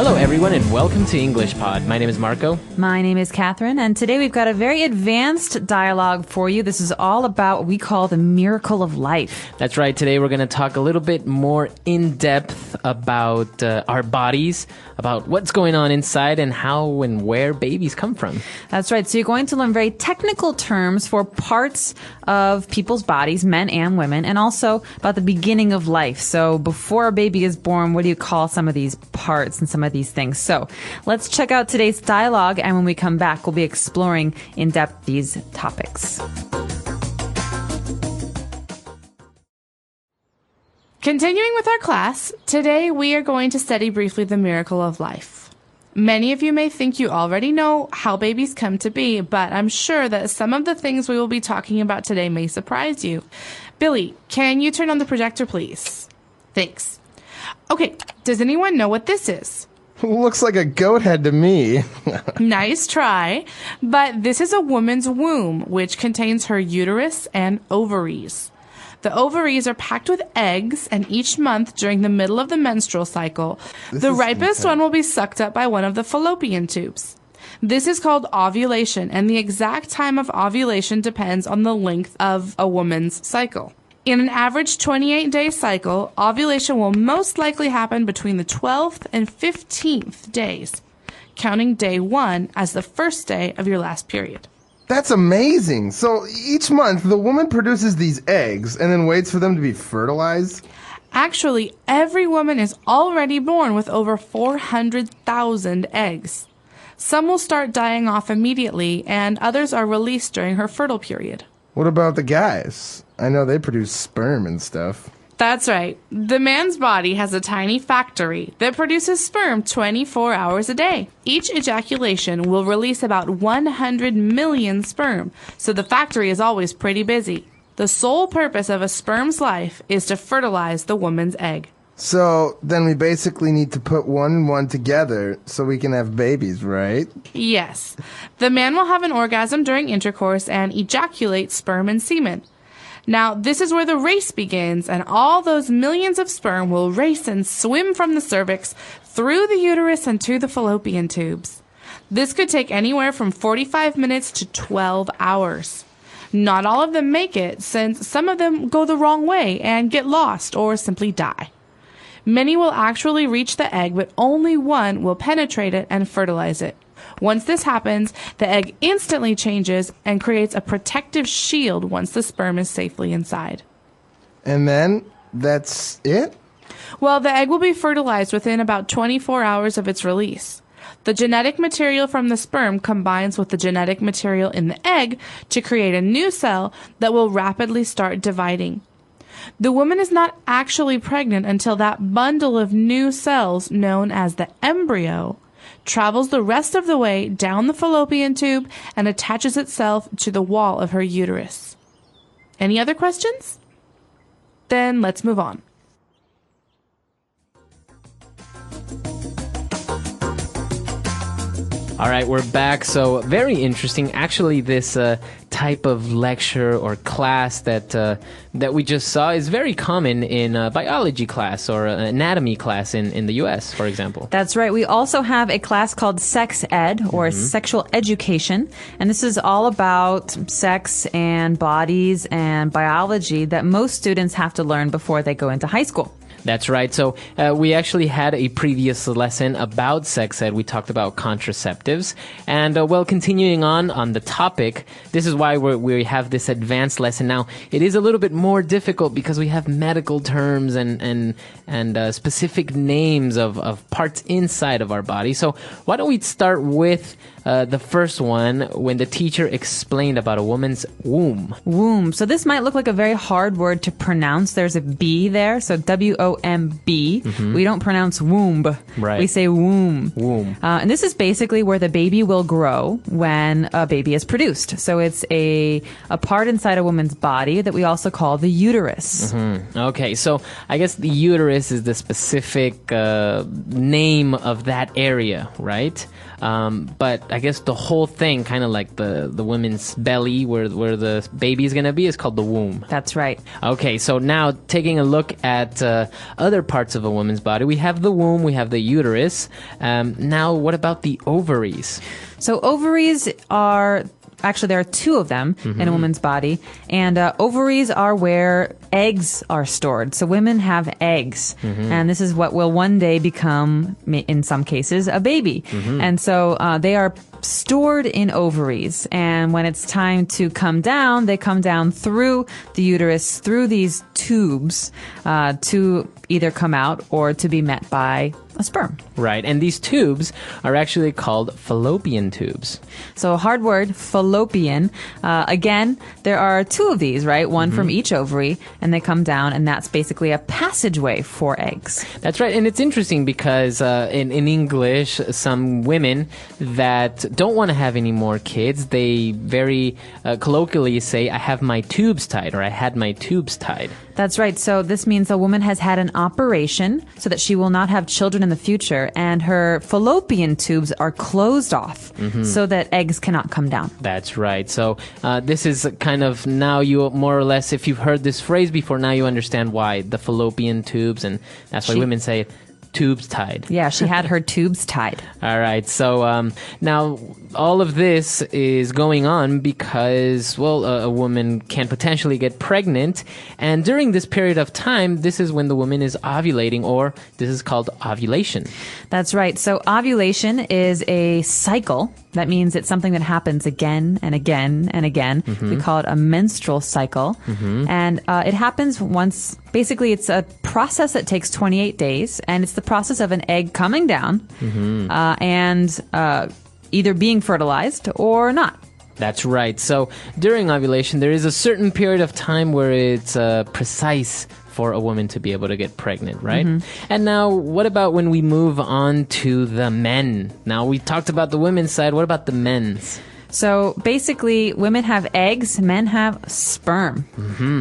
Hello, everyone, and welcome to English Pod. My name is Marco. My name is Catherine, and today we've got a very advanced dialogue for you. This is all about what we call the miracle of life. That's right. Today we're going to talk a little bit more in depth about our bodies, about what's going on inside, and how and where babies come from. That's right. So you're going to learn very technical terms for parts of people's bodies, men and women, and also about the beginning of life. So before a baby is born, what do you call some of these parts and some of these things? So let's check out today's dialogue, and when we come back, we'll be exploring in depth these topics. Continuing with our class, today we are going to study briefly the miracle of life. Many of you may think you already know how babies come to be, but I'm sure that some of the things we will be talking about today may surprise you. Billy, can you turn on the projector, please? Thanks. Okay, does anyone know what this is? Looks like a goat head to me. Nice try. But this is a woman's womb, which contains her uterus and ovaries. The ovaries are packed with eggs, and each month during the middle of the menstrual cycle, the ripest one will be sucked up by one of the fallopian tubes. This is called ovulation, and the exact time of ovulation depends on the length of a woman's cycle. In an average 28-day cycle, ovulation will most likely happen between the 12th and 15th days, counting day 1 as the first day of your last period. That's amazing. So each month, the woman produces these eggs and then waits for them to be fertilized? Actually, every woman is already born with over 400,000 eggs. Some will start dying off immediately, and others are released during her fertile period. What about the guys? I know they produce sperm and stuff. That's right. The man's body has a tiny factory that produces sperm 24 hours a day. Each ejaculation will release about 100 million sperm, so the factory is always pretty busy. The sole purpose of a sperm's life is to fertilize the woman's egg. So then we basically need to put one and one together so we can have babies, right? Yes. The man will have an orgasm during intercourse and ejaculate sperm and semen. Now, this is where the race begins, and all those millions of sperm will race and swim from the cervix through the uterus and to the fallopian tubes. This could take anywhere from 45 minutes to 12 hours. Not all of them make it, since some of them go the wrong way and get lost or simply die. Many will actually reach the egg, but only one will penetrate it and fertilize it. Once this happens, the egg instantly changes and creates a protective shield once the sperm is safely inside. And then, that's it? Well, the egg will be fertilized within about 24 hours of its release. The genetic material from the sperm combines with the genetic material in the egg to create a new cell that will rapidly start dividing. The woman is not actually pregnant until that bundle of new cells, known as the embryo, travels the rest of the way down the fallopian tube and attaches itself to the wall of her uterus. Any other questions? Then let's move on. All right, we're back. So very interesting. Actually, this type of lecture or class that we just saw is very common in biology class or anatomy class in the U.S., for example. That's right. We also have a class called sex ed, or sexual education, and this is all about sex and bodies and biology that most students have to learn before they go into high school. That's right. So we actually had a previous lesson about sex ed. We talked about contraceptives. And continuing on the topic, this is why we have this advanced lesson now. It is a little bit more difficult because we have medical terms and specific names of parts inside of our body. So why don't we start with the first one, when the teacher explained about a woman's womb. Womb. So this might look like a very hard word to pronounce. There's a B there, so W-O-M-B. We don't pronounce womb. Right. We say womb. Womb. And this is basically where the baby will grow when a baby is produced. So it's a part inside a woman's body that we also call the uterus. Okay, so I guess the uterus is the specific name of that area, right? But I guess the whole thing, kind of like the woman's belly where the baby is going to be, is called the womb. That's right. Okay, so now taking a look at other parts of a woman's body, we have the womb, we have the uterus. Now, what about the ovaries? So ovaries are... Actually, there are two of them in a woman's body. And ovaries are where eggs are stored. So women have eggs. And this is what will one day become, in some cases, a baby. And so they are stored in ovaries. And when it's time to come down, they come down through the uterus, through these tubes, to either come out or to be met by a sperm. Right, and these tubes are actually called fallopian tubes. So a hard word, fallopian. Again, there are two of these, right? One from each ovary, and they come down, and that's basically a passageway for eggs. That's right, and it's interesting because in English, some women that don't want to have any more kids, they very colloquially say, I have my tubes tied, or I had my tubes tied. That's right. So this means a woman has had an operation so that she will not have children in the future, and her fallopian tubes are closed off so that eggs cannot come down. That's right. So this is kind of, now you more or less, if you've heard this phrase before, now you understand why the fallopian tubes, and that's why women say tubes tied. Yeah, she had her tubes tied. All right. So now all of this is going on because, well, a woman can potentially get pregnant. And during this period of time, this is when the woman is ovulating, or this is called ovulation. That's right. So ovulation is a cycle. That means it's something that happens again and again and again. We call it a menstrual cycle. And it happens once. Basically, it's a process that takes 28 days, and it's the process of an egg coming down and either being fertilized or not. That's right. So during ovulation, there is a certain period of time where it's precise for a woman to be able to get pregnant, right? And now, what about when we move on to the men? Now, we talked about the women's side. What about the men's? So basically, women have eggs, men have sperm.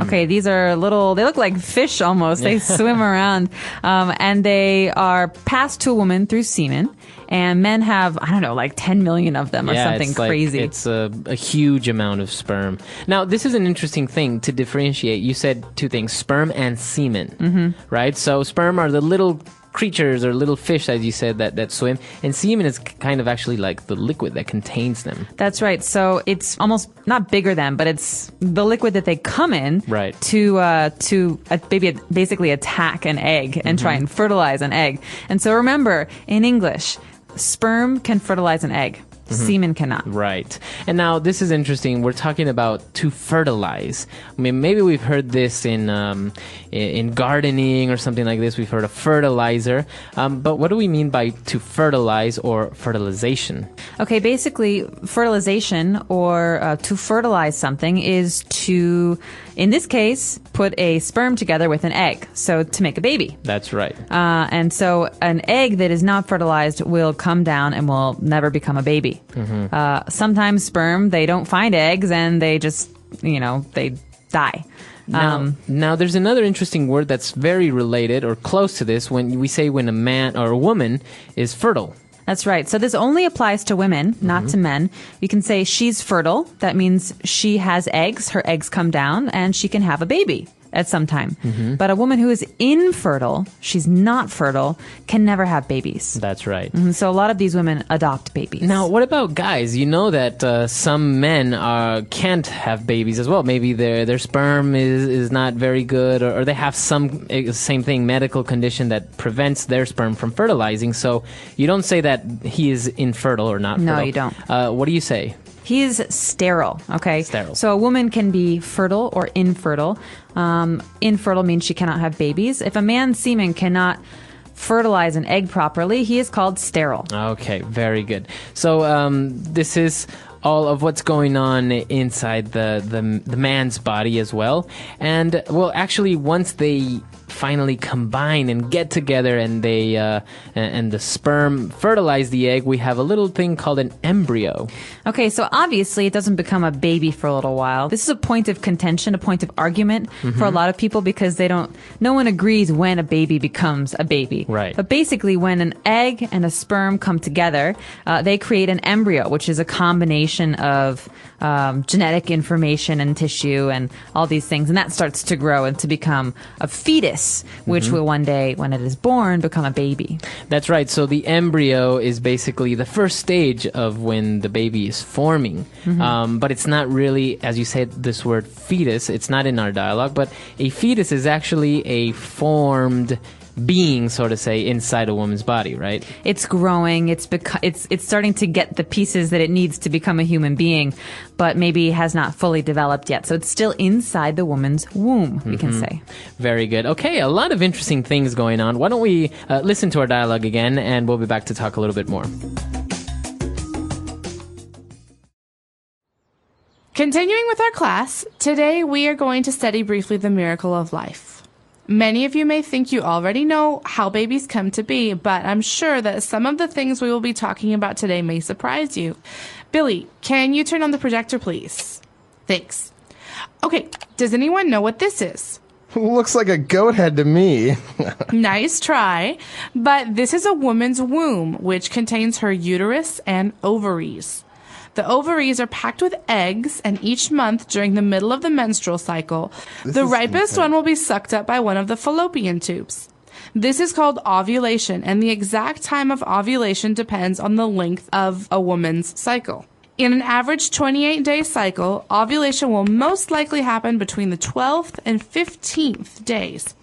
Okay, these are they look like fish almost. They swim around. And they are passed to a woman through semen. And men have, I don't know, like 10 million of them or something it's crazy. It's a huge amount of sperm. Now, this is an interesting thing to differentiate. You said two things, sperm and semen, right? So sperm are the little creatures or little fish, as you said, that swim, and semen is kind of actually like the liquid that contains them. That's right. So it's almost not bigger than, but it's the liquid that they come in right. to basically attack an egg and try and fertilize an egg. And so remember, in English, sperm can fertilize an egg. Semen cannot. Right. And now this is interesting. We're talking about to fertilize. I mean, maybe we've heard this in gardening or something like this. We've heard of fertilizer. But what do we mean by to fertilize or fertilization? Okay, basically, fertilization or to fertilize something is to, in this case, put a sperm together with an egg. So to make a baby. That's right. And so an egg that is not fertilized will come down and will never become a baby. Sometimes sperm, they don't find eggs and they just, they die. Now, there's another interesting word that's very related or close to this when we say when a man or a woman is fertile. That's right. So this only applies to women, not to men. You can say she's fertile. That means she has eggs. Her eggs come down and she can have a baby at some time. But a woman who is infertile, she's not fertile, can never have babies. That's right. So a lot of these women adopt babies. Now, what about guys? You know that some men can't have babies as well. Maybe their sperm is not very good, or they have some same thing, medical condition that prevents their sperm from fertilizing. So you don't say that he is infertile or not fertile. No, you don't. What do you say? He is sterile, okay? Sterile. So a woman can be fertile or infertile. Infertile means she cannot have babies. If a man's semen cannot fertilize an egg properly, he is called sterile. Okay, very good. So this is all of what's going on inside the man's body as well. And, well, actually, once they finally combine and get together, and they and the sperm fertilize the egg, we have a little thing called an embryo. Okay, so obviously it doesn't become a baby for a little while. This is a point of contention, a point of argument for a lot of people, because no one agrees when a baby becomes a baby. Right. But basically, when an egg and a sperm come together, they create an embryo, which is a combination of genetic information and tissue and all these things. And that starts to grow and to become a fetus, which will one day, when it is born, become a baby. That's right. So the embryo is basically the first stage of when the baby is forming. But it's not really, as you said, this word fetus, it's not in our dialogue, but a fetus is actually a formed being, so to say, inside a woman's body, right? It's growing. It's starting to get the pieces that it needs to become a human being, but maybe has not fully developed yet. So it's still inside the woman's womb, we can say. Very good. Okay, a lot of interesting things going on. Why don't we listen to our dialogue again, and we'll be back to talk a little bit more. Continuing with our class, today we are going to study briefly the miracle of life. Many of you may think you already know how babies come to be, but I'm sure that some of the things we will be talking about today may surprise you. Billy, can you turn on the projector, please? Thanks. Okay, does anyone know what this is? Looks like a goat head to me. Nice try. But this is a woman's womb, which contains her uterus and ovaries. The ovaries are packed with eggs, and each month during the middle of the menstrual cycle, the ripest one will be sucked up by one of the fallopian tubes. This is called ovulation, and the exact time of ovulation depends on the length of a woman's cycle. In an average 28-day cycle, ovulation will most likely happen between the 12th and 15th days,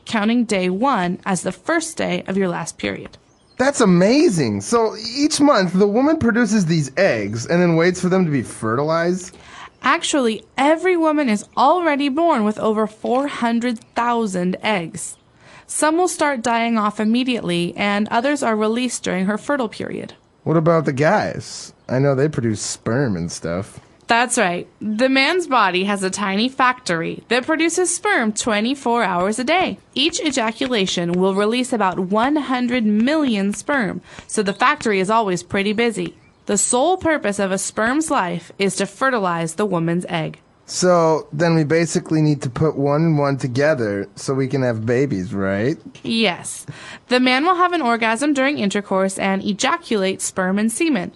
counting day 1 as the first day of your last period. That's amazing. So each month, the woman produces these eggs and then waits for them to be fertilized? Actually, every woman is already born with over 400,000 eggs. Some will start dying off immediately, and others are released during her fertile period. What about the guys? I know they produce sperm and stuff. That's right. The man's body has a tiny factory that produces sperm 24 hours a day. Each ejaculation will release about 100 million sperm, so the factory is always pretty busy. The sole purpose of a sperm's life is to fertilize the woman's egg. So then we basically need to put one and one together so we can have babies, right? Yes. The man will have an orgasm during intercourse and ejaculate sperm and semen.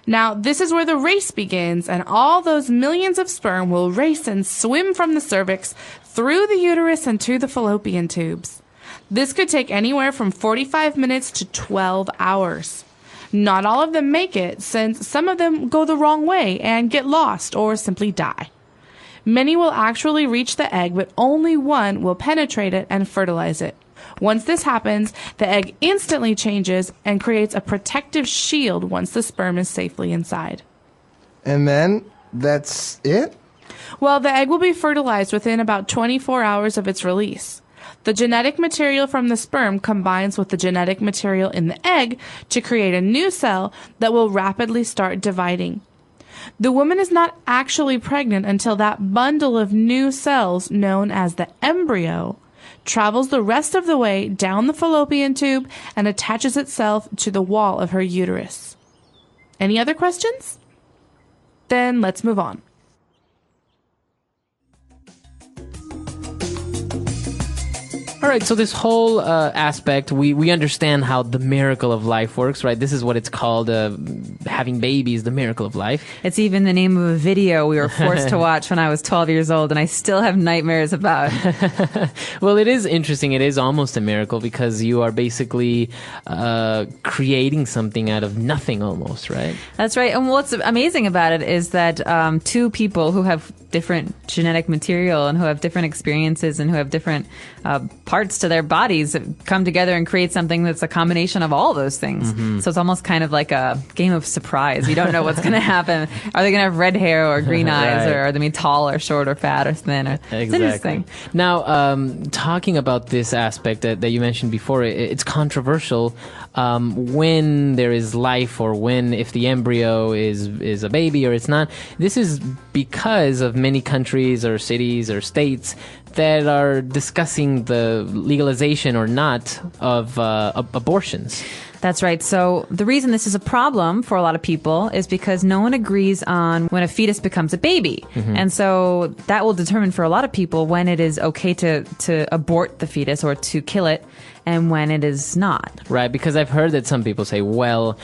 Now, this is where the race begins, and all those millions of sperm will race and swim from the cervix through the uterus and to the fallopian tubes. This could take anywhere from 45 minutes to 12 hours. Not all of them make it, since some of them go the wrong way and get lost or simply die. Many will actually reach the egg, but only one will penetrate it and fertilize it. Once this happens, the egg instantly changes and creates a protective shield once the sperm is safely inside. And then, that's it? Well, the egg will be fertilized within about 24 hours of its release. The genetic material from the sperm combines with the genetic material in the egg to create a new cell that will rapidly start dividing. The woman is not actually pregnant until that bundle of new cells, known as the embryo, travels the rest of the way down the fallopian tube and attaches itself to the wall of her uterus. Any other questions? Then let's move on. All right, so this whole aspect, we understand how the miracle of life works, right? This is what it's called, having babies, the miracle of life. It's even the name of a video we were forced to watch when I was 12 years old, and I still have nightmares about. Well, it is interesting. It is almost a miracle because you are basically creating something out of nothing almost, right? That's right. And what's amazing about it is that two people who have different genetic material and who have different experiences and who have different parts to their bodies come together and create something that's a combination of all those things. So it's almost kind of like a game of surprise. You don't know what's going to happen. Are they going to have red hair or green eyes, Right. or are they going to be tall or short or fat or thin? It's interesting. Now, talking about this aspect that you mentioned before, it's controversial when there is life or if the embryo is a baby or it's not. This is because of many countries or cities or states that are discussing the legalization or not of abortions. That's right. So the reason this is a problem for a lot of people is because no one agrees on when a fetus becomes a baby. And so that will determine for a lot of people when it is okay to abort the fetus or to kill it and when it is not. Right, because I've heard that some people say, well,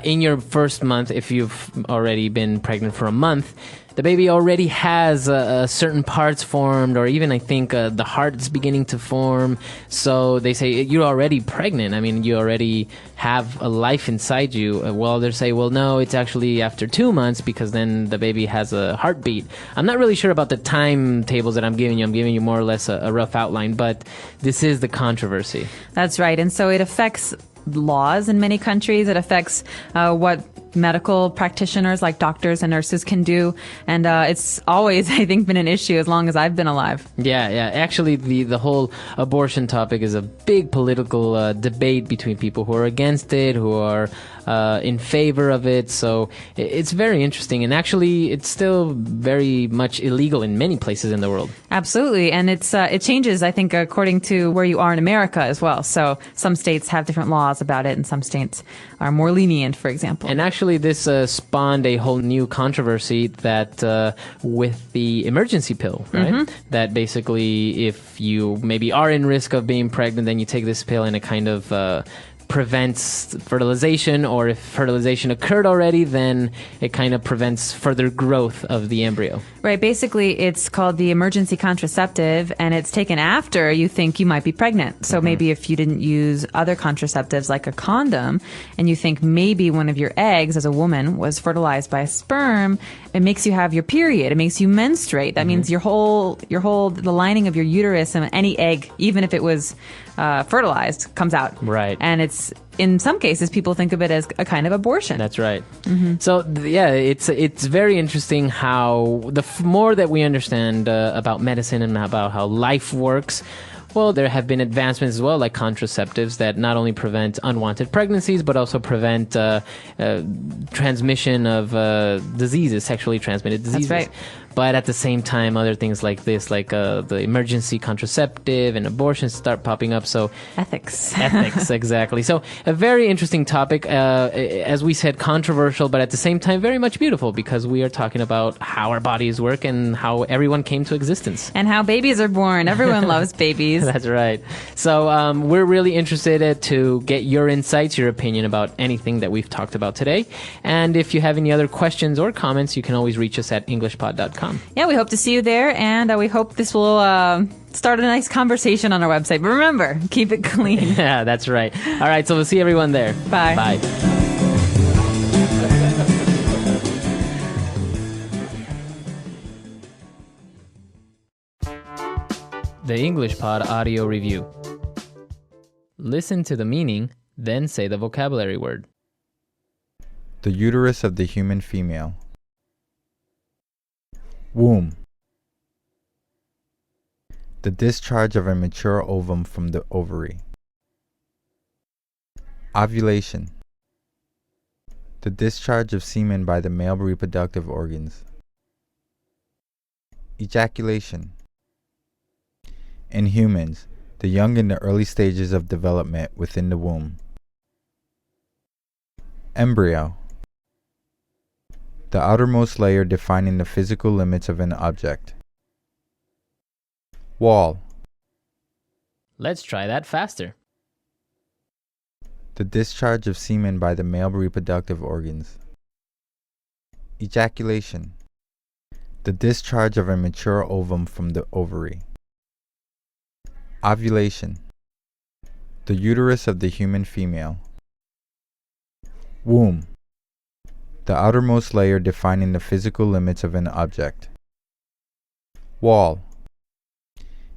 in your first month, if you've already been pregnant for a month, the baby already has certain parts formed, or even I think the heart is beginning to form. So they say, you're already pregnant. I mean, you already have a life inside you. Well, they say, well, no, it's actually after 2 months because then the baby has a heartbeat. I'm not really sure about the timetables that I'm giving you. I'm giving you more or less a rough outline, but this is the controversy. That's right. And so it affects laws in many countries. It affects what medical practitioners like doctors and nurses can do. And it's always, I think, been an issue as long as I've been alive. Yeah. Actually, the whole abortion topic is a big political debate between people who are against it, who are in favor of it. So it's very interesting. And actually, it's still very much illegal in many places in the world. Absolutely. And it changes, I think, according to where you are in America as well. So some states have different laws about it and some states are more lenient, for example. And actually, this spawned a whole new controversy that with the emergency pill, right? That basically, if you maybe are in risk of being pregnant, then you take this pill and it kind of prevents fertilization, or if fertilization occurred already, then it kind of prevents further growth of the embryo. Right. Basically, it's called the emergency contraceptive, and it's taken after you think you might be pregnant. So maybe if you didn't use other contraceptives like a condom, and you think maybe one of your eggs as a woman was fertilized by a sperm, it makes you have your period. It makes you menstruate. That means the lining of your uterus and any egg, even if it was fertilized, comes out. Right. And it's, in some cases, people think of it as a kind of abortion. That's right. So, it's very interesting how the more that we understand about medicine and about how life works, well, there have been advancements as well, like contraceptives that not only prevent unwanted pregnancies, but also prevent transmission of diseases, sexually transmitted diseases. That's right. But at the same time, other things like this, like the emergency contraceptive and abortions start popping up. So Ethics, exactly. So a very interesting topic, as we said, controversial, but at the same time, very much beautiful because we are talking about how our bodies work and how everyone came to existence. and how babies are born. Everyone loves babies. That's right. So we're really interested to get your insights, your opinion about anything that we've talked about today. And if you have any other questions or comments, you can always reach us at englishpod.com. Yeah, we hope to see you there, and we hope this will start a nice conversation on our website. But remember, keep it clean. Yeah, that's right. All right, so we'll see everyone there. Bye. Bye. The English Pod Audio Review. Listen to the meaning, then say the vocabulary word. The uterus of the human female. Womb. The discharge of a mature ovum from the ovary. Ovulation. The discharge of semen by the male reproductive organs. Ejaculation. In humans, the young in the early stages of development within the womb. Embryo. The outermost layer defining the physical limits of an object. Wall. Let's try that faster. The discharge of semen by the male reproductive organs. Ejaculation. The discharge of a mature ovum from the ovary. Ovulation. The uterus of the human female. Womb. The outermost layer defining the physical limits of an object. Wall.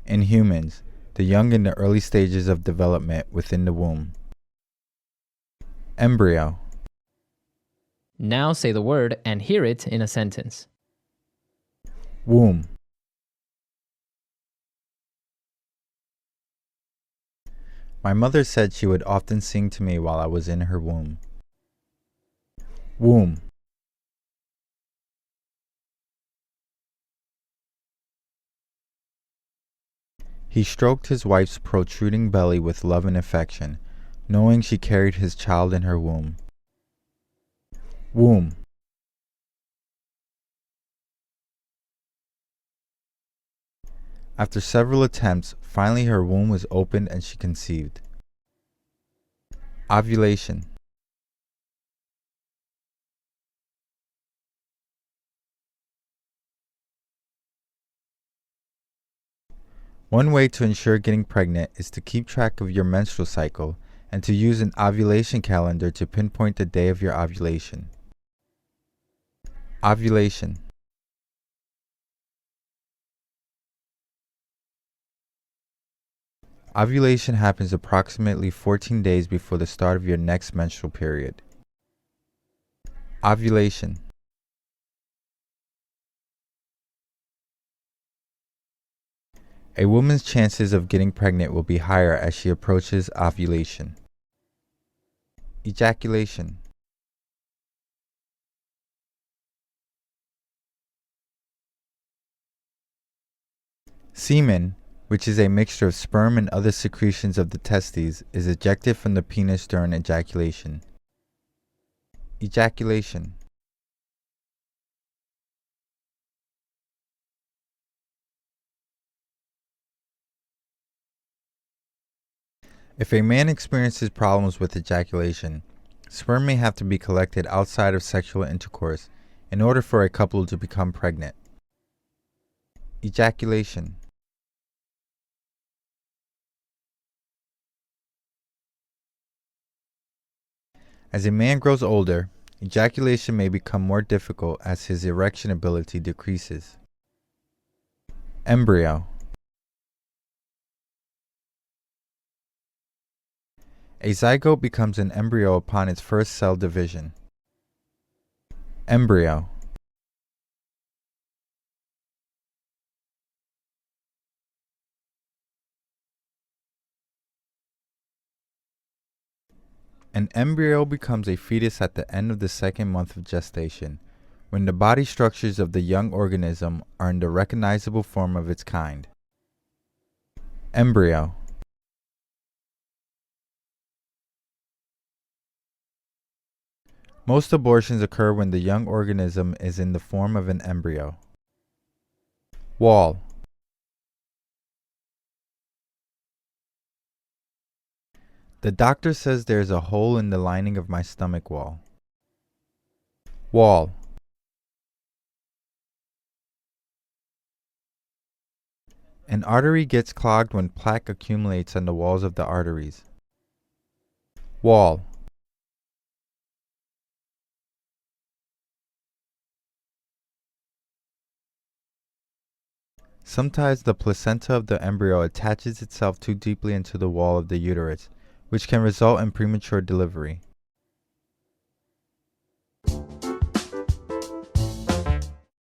In humans, the young in the early stages of development within the womb. Embryo. Now say the word and hear it in a sentence. Womb. My mother said she would often sing to me while I was in her womb. Womb. He stroked his wife's protruding belly with love and affection, knowing she carried his child in her womb. Womb. After several attempts, finally her womb was opened and she conceived. Ovulation. One way to ensure getting pregnant is to keep track of your menstrual cycle and to use an ovulation calendar to pinpoint the day of your ovulation. Ovulation. Ovulation happens approximately 14 days before the start of your next menstrual period. Ovulation. A woman's chances of getting pregnant will be higher as she approaches ovulation. Ejaculation. Semen, which is a mixture of sperm and other secretions of the testes, is ejected from the penis during ejaculation. Ejaculation. If a man experiences problems with ejaculation, sperm may have to be collected outside of sexual intercourse in order for a couple to become pregnant. Ejaculation. As a man grows older, ejaculation may become more difficult as his erection ability decreases. Embryo. A zygote becomes an embryo upon its first cell division. Embryo. An embryo becomes a fetus at the end of the second month of gestation, when the body structures of the young organism are in the recognizable form of its kind. Embryo. Most abortions occur when the young organism is in the form of an embryo. Wall. The doctor says there is a hole in the lining of my stomach wall. Wall. An artery gets clogged when plaque accumulates on the walls of the arteries. Wall. Sometimes the placenta of the embryo attaches itself too deeply into the wall of the uterus, which can result in premature delivery.